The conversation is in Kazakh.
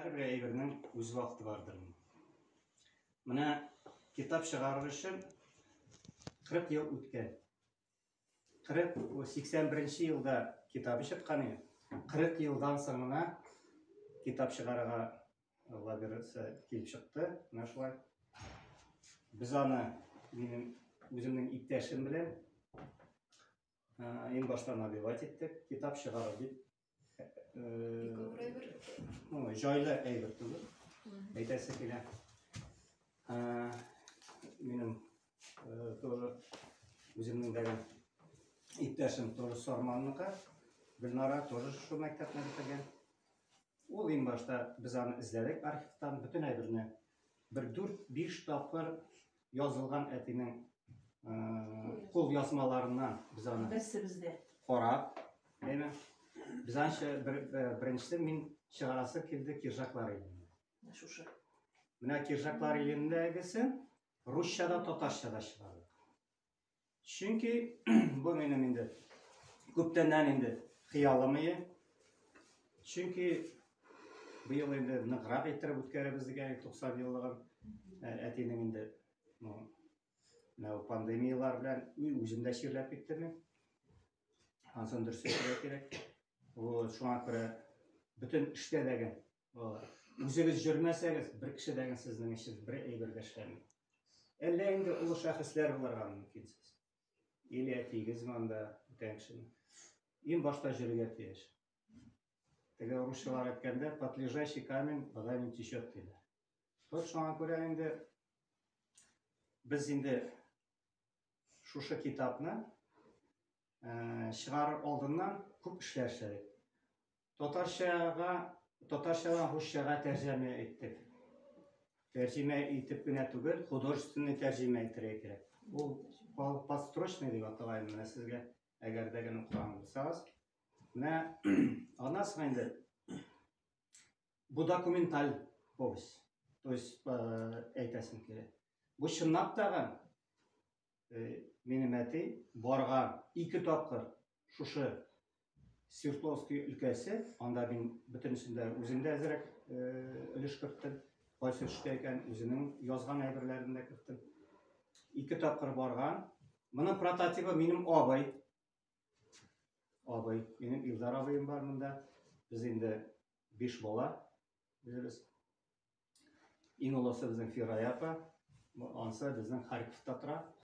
Әрбір әйберінің өз вақыты бардыр. Мына китап шығару үшін 40 ел өткен. 81 елда китабы шыққан еді. 40 елдан соңына китап шығаруға Алла берсе келіп шықты. Мына шулай. Біз аны менің өзімнің иптәшім білем. Ең башта набивать еттік, китап шығару деп. Жайлы әйбір түгіл. Әйтәсі келе. Менің өзімнің дәген иптәшім тоже Сорманныға, Гүлнара тоже шу мәктәпне бітірген. Ол ең башта біз аны іздедік архивтан, бүтін әйбіріне. Bir 4-5 тапқыр yazılған әтінің қол язмаларынан біз аны қорап. Біз анша біріншісі мен шығарасы келді Киржаклар елінде. Мына Киржаклар еліндегісі Русшада, Татаршада шығарды. Çünkü bu benim indi көптеннен енді қиялымы. Çünkü bu yıl енді нығырақ еттіріп өткері біздіге 90 жылдығын әтенің енді пандемиялар білән өзімді шерлеп кетті мен. Ансын дұрыс етірек керек. Шуңа көрі бүтін іште деген өзіңіз жүрмәсәңіз бір кіші деген сіздің ішін бір әйбірге шығамын. Әлі енді ұлы шәхіслер боларға мүмкінсіз. Елі әтейгіз маңда бүтән кішін. Ең башта жүрге тиеш. Теге русшылар әткенде под лежащий камень вода не течет дейді. Шуңа көрі енді біз енді шушы китапны шығарыр алдынан көп ішлер шәрек. Татаршадан русшаға тәржеме еттік. Тәржеме етіп генә түгел, художественный тәржеме еттіре керек. Ол подстрочный деп аталайын мына сізге әгер деген оқыған болсаңыз. Мына анасы енді bu документаль повесть. То есть әйтәсім керек. Бұл шыннап таған менің әтей барған 2 тапқыр шушы Свердловский өлкәсе, анда мен бүтінісінде өзімді әзірек үліш кірттім. Қайсы үште екен өзінің язған әйбірлерінде кірттім. 2 тапқыр барған. Мұның прототипі менің абай. Менің Илдар абайым бар мұнда. Біз енді 5 бала. Ең олысы біздің Фирай апа. Ансы біздің Харьковта тұра.